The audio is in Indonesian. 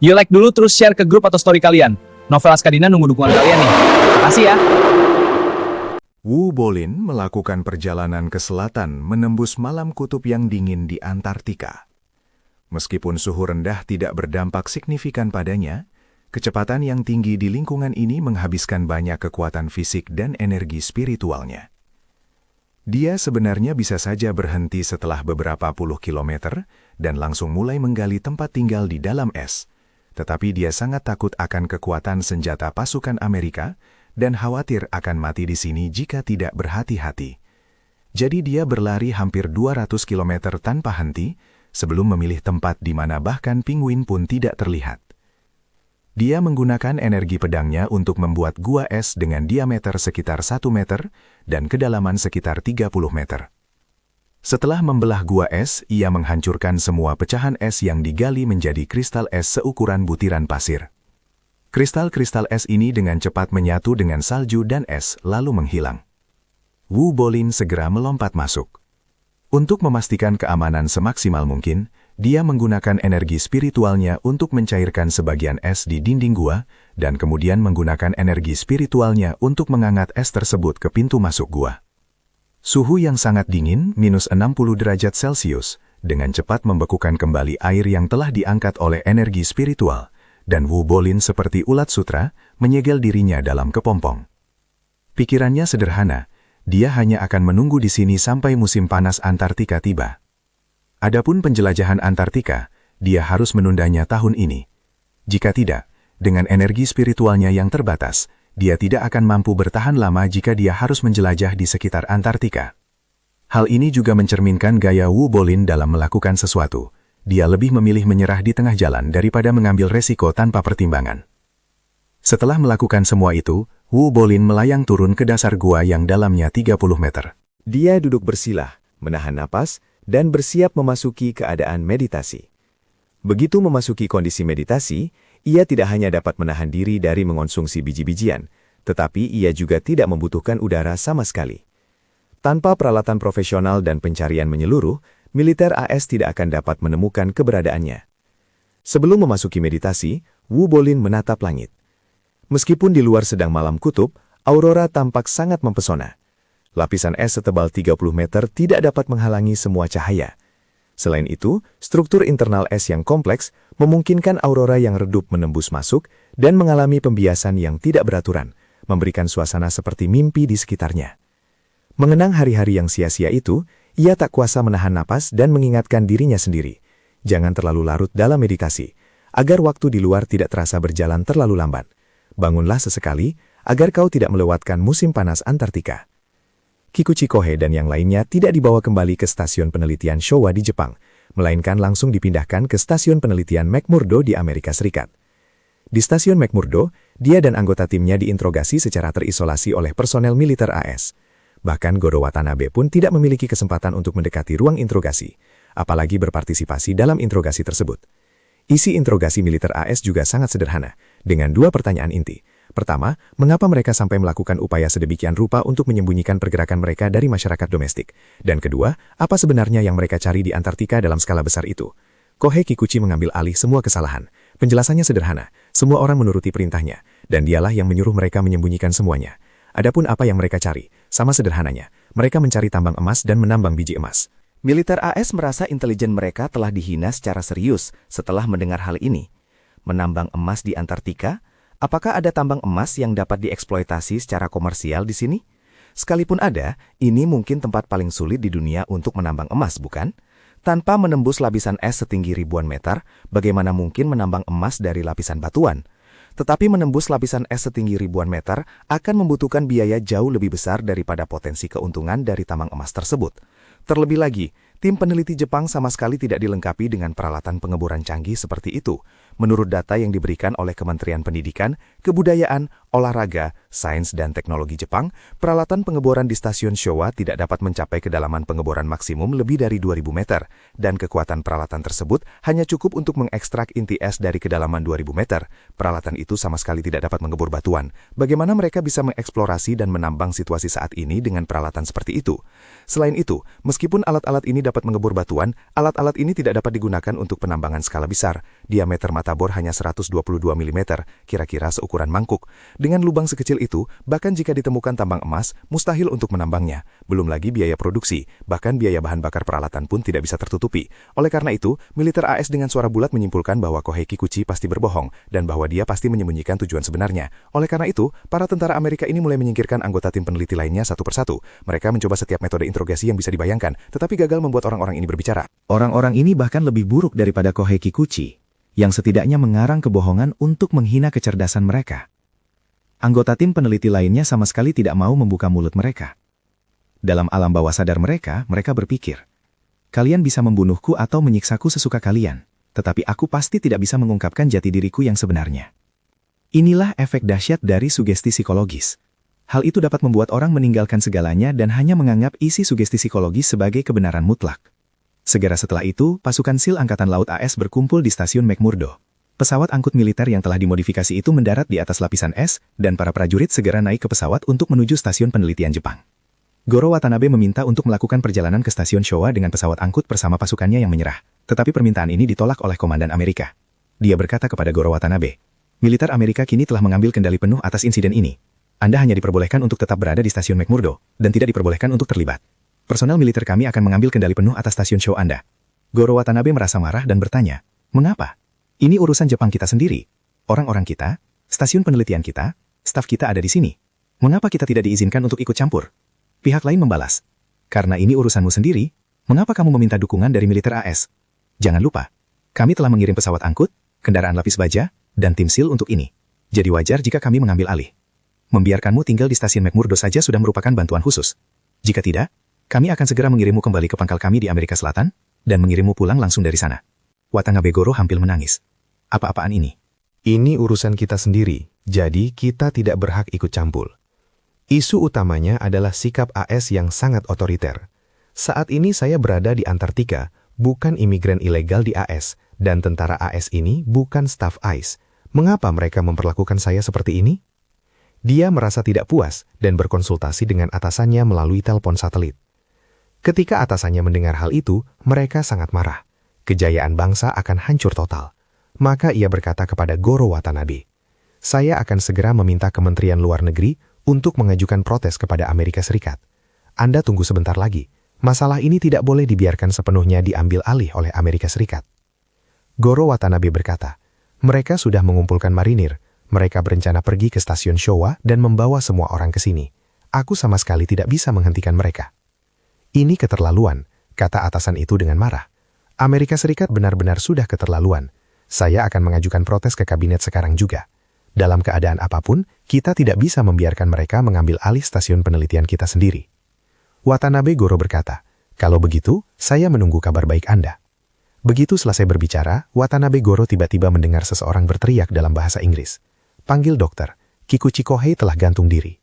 Yuk like dulu terus share ke grup atau story kalian. Novel Askadina nunggu dukungan kalian nih. Makasih ya. Wu Bolin melakukan perjalanan ke selatan menembus malam kutub yang dingin di Antartika. Meskipun suhu rendah tidak berdampak signifikan padanya, kecepatan yang tinggi di lingkungan ini menghabiskan banyak kekuatan fisik dan energi spiritualnya. Dia sebenarnya bisa saja berhenti setelah beberapa puluh kilometer dan langsung mulai menggali tempat tinggal di dalam es. Tetapi dia sangat takut akan kekuatan senjata pasukan Amerika dan khawatir akan mati di sini jika tidak berhati-hati. Jadi dia berlari hampir 200 km tanpa henti sebelum memilih tempat di mana bahkan penguin pun tidak terlihat. Dia menggunakan energi pedangnya untuk membuat gua es dengan diameter sekitar 1 meter dan kedalaman sekitar 30 meter. Setelah membelah gua es, ia menghancurkan semua pecahan es yang digali menjadi kristal es seukuran butiran pasir. Kristal-kristal es ini dengan cepat menyatu dengan salju dan es lalu menghilang. Wu Bolin segera melompat masuk. Untuk memastikan keamanan semaksimal mungkin, dia menggunakan energi spiritualnya untuk mencairkan sebagian es di dinding gua dan kemudian menggunakan energi spiritualnya untuk mengangkat es tersebut ke pintu masuk gua. Suhu yang sangat dingin, minus 60 derajat Celcius, dengan cepat membekukan kembali air yang telah diangkat oleh energi spiritual, dan Wu Bolin seperti ulat sutra, menyegel dirinya dalam kepompong. Pikirannya sederhana, dia hanya akan menunggu di sini sampai musim panas Antartika tiba. Adapun penjelajahan Antartika, dia harus menundanya tahun ini. Jika tidak, dengan energi spiritualnya yang terbatas, dia tidak akan mampu bertahan lama jika dia harus menjelajah di sekitar Antartika. Hal ini juga mencerminkan gaya Wu Bolin dalam melakukan sesuatu. Dia lebih memilih menyerah di tengah jalan daripada mengambil resiko tanpa pertimbangan. Setelah melakukan semua itu, Wu Bolin melayang turun ke dasar gua yang dalamnya 30 meter. Dia duduk bersilah, menahan napas, dan bersiap memasuki keadaan meditasi. Begitu memasuki kondisi meditasi, ia tidak hanya dapat menahan diri dari mengonsumsi biji-bijian, tetapi ia juga tidak membutuhkan udara sama sekali. Tanpa peralatan profesional dan pencarian menyeluruh, militer AS tidak akan dapat menemukan keberadaannya. Sebelum memasuki meditasi, Wu Bolin menatap langit. Meskipun di luar sedang malam kutub, aurora tampak sangat mempesona. Lapisan es setebal 30 meter tidak dapat menghalangi semua cahaya. Selain itu, struktur internal es yang kompleks memungkinkan aurora yang redup menembus masuk dan mengalami pembiasan yang tidak beraturan, memberikan suasana seperti mimpi di sekitarnya. Mengenang hari-hari yang sia-sia itu, ia tak kuasa menahan napas dan mengingatkan dirinya sendiri. Jangan terlalu larut dalam meditasi, agar waktu di luar tidak terasa berjalan terlalu lambat. Bangunlah sesekali, agar kau tidak melewatkan musim panas Antartika. Kikuchi Kohe dan yang lainnya tidak dibawa kembali ke stasiun penelitian Showa di Jepang, melainkan langsung dipindahkan ke stasiun penelitian McMurdo di Amerika Serikat. Di stasiun McMurdo, dia dan anggota timnya diinterogasi secara terisolasi oleh personel militer AS. Bahkan Goro Watanabe pun tidak memiliki kesempatan untuk mendekati ruang interogasi, apalagi berpartisipasi dalam interogasi tersebut. Isi interogasi militer AS juga sangat sederhana, dengan 2 pertanyaan inti. Pertama, mengapa mereka sampai melakukan upaya sedemikian rupa untuk menyembunyikan pergerakan mereka dari masyarakat domestik? Dan kedua, apa sebenarnya yang mereka cari di Antartika dalam skala besar itu? Kohe Kikuchi mengambil alih semua kesalahan. Penjelasannya sederhana, semua orang menuruti perintahnya, dan dialah yang menyuruh mereka menyembunyikan semuanya. Adapun apa yang mereka cari, sama sederhananya, mereka mencari tambang emas dan menambang biji emas. Militer AS merasa intelijen mereka telah dihina secara serius setelah mendengar hal ini. Menambang emas di Antartika? Apakah ada tambang emas yang dapat dieksploitasi secara komersial di sini? Sekalipun ada, ini mungkin tempat paling sulit di dunia untuk menambang emas, bukan? Tanpa menembus lapisan es setinggi ribuan meter, bagaimana mungkin menambang emas dari lapisan batuan? Tetapi menembus lapisan es setinggi ribuan meter akan membutuhkan biaya jauh lebih besar daripada potensi keuntungan dari tambang emas tersebut. Terlebih lagi, tim peneliti Jepang sama sekali tidak dilengkapi dengan peralatan pengeboran canggih seperti itu. Menurut data yang diberikan oleh Kementerian Pendidikan, Kebudayaan, Olahraga, Sains dan Teknologi Jepang, peralatan pengeboran di stasiun Showa tidak dapat mencapai kedalaman pengeboran maksimum lebih dari 2000 meter, dan kekuatan peralatan tersebut hanya cukup untuk mengekstrak inti es dari kedalaman 2000 meter. Peralatan itu sama sekali tidak dapat mengebor batuan. Bagaimana mereka bisa mengeksplorasi dan menambang situasi saat ini dengan peralatan seperti itu? Selain itu, meskipun alat-alat ini dapat mengebor batuan, alat-alat ini tidak dapat digunakan untuk penambangan skala besar. Diameter mata bor hanya 122 mm, kira-kira seukuran mangkuk. Dengan lubang sekecil itu, bahkan jika ditemukan tambang emas, mustahil untuk menambangnya. Belum lagi biaya produksi, bahkan biaya bahan bakar peralatan pun tidak bisa tertutupi. Oleh karena itu, militer AS dengan suara bulat menyimpulkan bahwa Kohei Kikuchi pasti berbohong, dan bahwa dia pasti menyembunyikan tujuan sebenarnya. Oleh karena itu, para tentara Amerika ini mulai menyingkirkan anggota tim peneliti lainnya satu persatu. Mereka mencoba setiap metode interogasi yang bisa dibayangkan, tetapi gagal membuat orang-orang ini berbicara. Orang-orang ini bahkan lebih buruk daripada Kohei Kikuchi, yang setidaknya mengarang kebohongan untuk menghina kecerdasan mereka. Anggota tim peneliti lainnya sama sekali tidak mau membuka mulut mereka. Dalam alam bawah sadar mereka berpikir, kalian bisa membunuhku atau menyiksaku sesuka kalian, tetapi aku pasti tidak bisa mengungkapkan jati diriku yang sebenarnya. Inilah efek dahsyat dari sugesti psikologis. Hal itu dapat membuat orang meninggalkan segalanya dan hanya menganggap isi sugesti psikologis sebagai kebenaran mutlak. Segera setelah itu, pasukan SEAL Angkatan Laut AS berkumpul di stasiun McMurdo. Pesawat angkut militer yang telah dimodifikasi itu mendarat di atas lapisan es, dan para prajurit segera naik ke pesawat untuk menuju stasiun penelitian Jepang. Goro Watanabe meminta untuk melakukan perjalanan ke stasiun Showa dengan pesawat angkut bersama pasukannya yang menyerah, tetapi permintaan ini ditolak oleh Komandan Amerika. Dia berkata kepada Goro Watanabe, militer Amerika kini telah mengambil kendali penuh atas insiden ini. Anda hanya diperbolehkan untuk tetap berada di stasiun McMurdo, dan tidak diperbolehkan untuk terlibat. Personel militer kami akan mengambil kendali penuh atas stasiun Show Anda. Goro Watanabe merasa marah dan bertanya, mengapa? Ini urusan Jepang kita sendiri. Orang-orang kita, stasiun penelitian kita, staf kita ada di sini. Mengapa kita tidak diizinkan untuk ikut campur? Pihak lain membalas, karena ini urusanmu sendiri, mengapa kamu meminta dukungan dari militer AS? Jangan lupa, kami telah mengirim pesawat angkut, kendaraan lapis baja, dan tim SEAL untuk ini. Jadi wajar jika kami mengambil alih. Membiarkanmu tinggal di stasiun McMurdo saja sudah merupakan bantuan khusus. Jika tidak, kami akan segera mengirimmu kembali ke pangkal kami di Amerika Selatan, dan mengirimmu pulang langsung dari sana. Watanabe Goro hampir menangis. Apa-apaan ini? Ini urusan kita sendiri, jadi kita tidak berhak ikut campur. Isu utamanya adalah sikap AS yang sangat otoriter. Saat ini saya berada di Antartika, bukan imigran ilegal di AS, dan tentara AS ini bukan staf ICE. Mengapa mereka memperlakukan saya seperti ini? Dia merasa tidak puas dan berkonsultasi dengan atasannya melalui telepon satelit. Ketika atasannya mendengar hal itu, mereka sangat marah. Kejayaan bangsa akan hancur total. Maka ia berkata kepada Goro Watanabe, saya akan segera meminta Kementerian Luar Negeri untuk mengajukan protes kepada Amerika Serikat. Anda tunggu sebentar lagi. Masalah ini tidak boleh dibiarkan sepenuhnya diambil alih oleh Amerika Serikat. Goro Watanabe berkata, mereka sudah mengumpulkan marinir. Mereka berencana pergi ke stasiun Showa dan membawa semua orang ke sini. Aku sama sekali tidak bisa menghentikan mereka. Ini keterlaluan, kata atasan itu dengan marah. Amerika Serikat benar-benar sudah keterlaluan. Saya akan mengajukan protes ke kabinet sekarang juga. Dalam keadaan apapun, kita tidak bisa membiarkan mereka mengambil alih stasiun penelitian kita sendiri. Watanabe Goro berkata, kalau begitu, saya menunggu kabar baik Anda. Begitu selesai berbicara, Watanabe Goro tiba-tiba mendengar seseorang berteriak dalam bahasa Inggris. Panggil dokter, Kikuchi Kohei telah gantung diri.